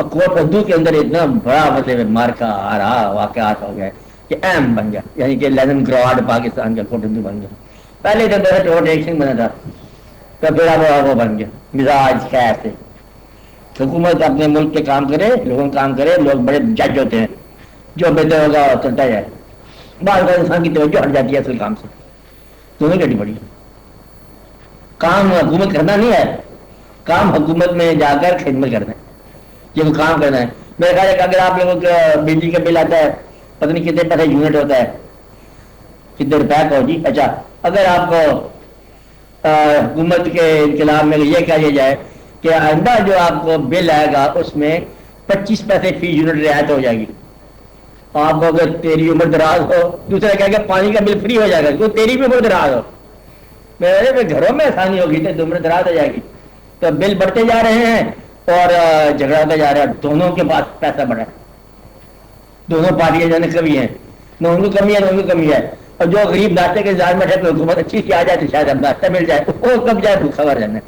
کوٹ اردو کے اندر اتنا بڑا مطلب مارکا آ رہا واقعات ہو گئے کہ اہم بن گیا, یعنی کہ لینن گراڈ پاکستان کا کوٹ اردو بن گیا. پہلے تو دہشت ایک سنگھ بنا تھا تو پھر اب وہ بن گیا مزاج خیر سے. حکومت اپنے ملک کے کام کرے, لوگوں کام کرے, لوگ بڑے جج ہوتے ہیں, جو بہتر ہوگا چلتا جائے. بعض بار انسان کی توجہ ہٹ جاتی ہے اصل کام سے, دونوں گڈی بڑی. کام حکومت کرنا نہیں ہے, کام حکومت میں جا کر خدمت کرنا ہے, یہ کام کرنا ہے. میرے خیال ہے کہ اگر آپ لوگوں کا بجلی کا بل آتا ہے پتہ نہیں کتنے پیسے یونٹ ہوتا ہے, کتنے روپئے کا ہو جی. اچھا اگر آپ کو حکومت کے انقلاب میں یہ کہا دیا جائے کہ آئندہ جو آپ کو بل آئے گا اس میں 25 پیسے فی یونٹ رعایت ہو جائے گی. آپ کو اگر تیری عمر دراز ہو, دوسرا کہہ کہ پانی کا بل فری ہو جائے گا کیونکہ تیری بھی عمر دراز ہو. میرے گھروں میں آسانی ہوگی تو عمر دراز ہو جائے گی. تو بل بڑھتے جا رہے ہیں اور جھگڑا ہوتا جا رہا ہے, دونوں کے پاس پیسہ بڑھا ہے, دونوں پارٹیاں جانے کمی ہیں, نہ ان کو کمی ہے نہ ان کو کمی ہے. اور جو غریب ناشتے کے انتظار میں ہے تو حکومت اچھی سی آ جائے تو شاید ہم راستہ مل جائے, وہ کب جائے بھوکا مر جانا.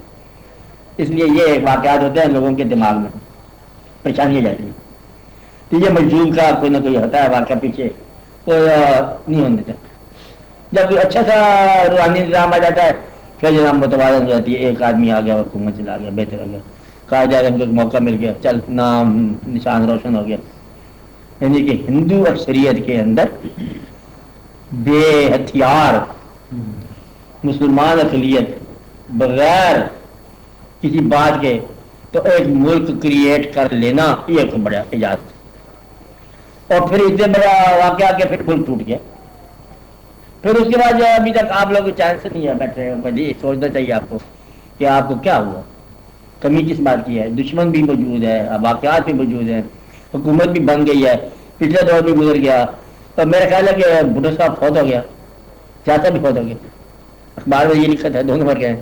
اس لیے یہ واقعات ہوتے ہیں لوگوں کے دماغ میں, پریشانی ہو جاتی ہے. تو یہ مجذوب کا کوئی نہ کوئی ہوتا ہے واقعہ پیچھے, تو نہیں ہونے دیتا. جب کوئی اچھا سا روحانی نظام آ جاتا ہے پھر جناب متوازن ہو جاتی ہے. ایک آدمی آ گیا حکومت چلا گیا, بہتر ہو گیا, کہا جائے ہم کو ایک موقع مل گیا, چل نام نشان روشن ہو گیا. یعنی کہ ہندو اکثریت کے اندر بے ہتھیار مسلمان اقلیت بغیر کسی بات کے تو ایک ملک کریٹ کر لینا یہ ایک بڑا اعجاز. اور پھر اتنے بڑا واقعہ کہ پھر ملک ٹوٹ گیا. پھر اس کے بعد جو ابھی تک آپ لوگ چین سے نہیں ہے بیٹھے ہیں, جی سوچنا چاہیے آپ کو کہ آپ کو کیا ہوا, کمی کس بات کی ہے. دشمن بھی موجود ہے, واقعات بھی موجود ہیں, حکومت بھی بن گئی ہے, پچھلے دور بھی گزر گیا. اور میرا خیال ہے کہ بھٹو صاحب فوت ہو گیا, چاچا بھی فوت ہو گیا. اخبار میں یہ لکھا تھا دونوں مر گئے,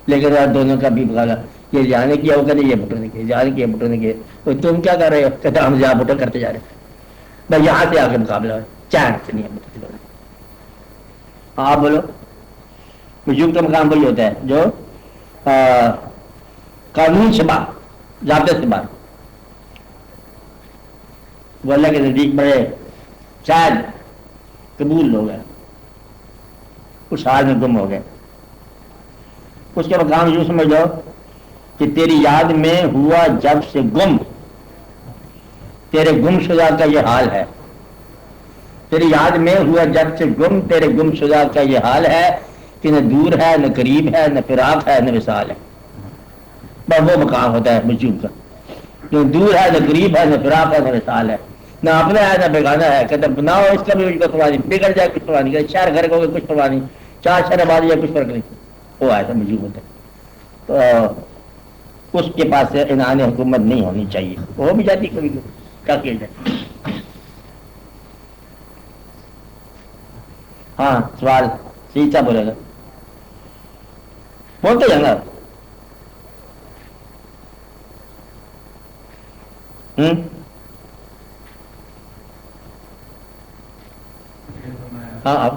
لیکن دونوں کا بھی بغالا یہ جانے کیا وہ کہتے یہ بھٹو نے کیا, جانے کیا بھٹو نے کیا. تو تم کیا کر رہے ہو, کہتے ہم جہاں بھٹو کرتے جا رہے ہیں. بھائی یہاں سے آگے مقابلہ ہے, چین سے نہیں ہے. آپ بولو, مجوب کا مقام وہی ہوتا ہے جو قانون سے باہر, ضابطے سے باہر. وہ اللہ کے نزدیک بڑے شاید قبول لوگ ہیں, اس حال میں گم ہو گئے. اس کے مقام یوں سمجھ لو کہ تیری یاد میں ہوا جب سے گم, تیرے گم شدہ کا یہ حال ہے. تیری یاد میں ہوا جب سے گم, تیرے گم شدہ کا یہ حال ہے کہ نہ دور ہے نہ قریب ہے نہ فراق ہے نہ وصال ہے. بس وہ مقام ہوتا ہے مجذوب کا, جو دور ہے نہ قریب ہے نہ فراق ہے نہ وصال ہے, نہ اپنا ہے نہ بیگانہ ہے. کہتے نہ ہو اس کا بھی کچھ پرواہ نہیں, بگڑ جائے کچھ پرواہ نہیں, شہر گھر کو کچھ پرواہ نہیں, 4 شہر آبادی ہے کچھ فرق نہیں. وہ آیا تھا مجذوب ہوتا ہے. تو اس کے پاس عنان حکومت نہیں ہونی چاہیے, وہ بھی جاتی کبھی کیا کیا جائے. ہاں سوال صحیح کیا بولے گا, بولتے جانا. ہاں اب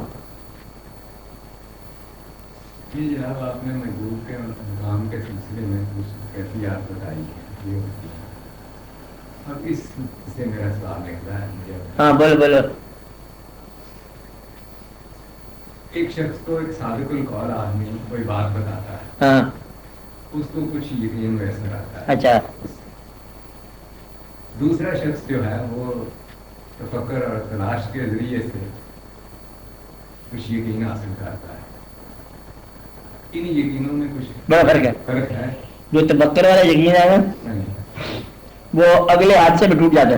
جی جناب، آپ نے محبوب کے کام کے سلسلے میں کچھ کیفیات بتائی ہیں، یہ ہوتی ہے، اب اس سے میرا سوال نکلا ہے مجھے۔ ہاں بولو بولو۔ ایک شخص کو ایک صادق القول آدمی کوئی بات بتاتا ہے، ہاں اس کو کچھ یقین میسر آتا ہے۔ اچھا دوسرا شخص جو ہے وہ تفکر اور تلاش کے ذریعے سے کچھ یقین حاصل کرتا ہے۔ ان یقینوں میں کچھ بڑا فرق ہے۔ فرق ہے۔ جو تفکر والا یقین ہے نا وہ اگلے حادثے میں ٹوٹ جاتا ہے،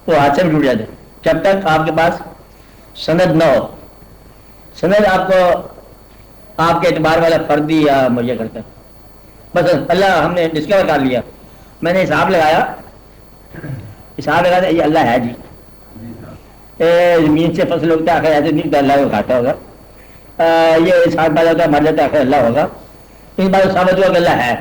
وہ حادثے میں ٹوٹ جاتا ہے جب تک آپ کے پاس سند نہ ہو۔ سند آپ کو آپ کے اعتبار والا فردی یا مہیا کرتا ہے۔ بس اللہ ہم نے ڈسکور کر لیا، میں نے حساب لگایا یہ اللہ ہے جی، زمین سے فصل ہوتا ہے آخر ایسے نہیں اللہ کو کھاتا ہوگا، یہ ساتھ بات ہوتا ہے مر جاتا ہے آخر اللہ ہوگا، اس بات ثابت ہوا کہ اللہ ہے۔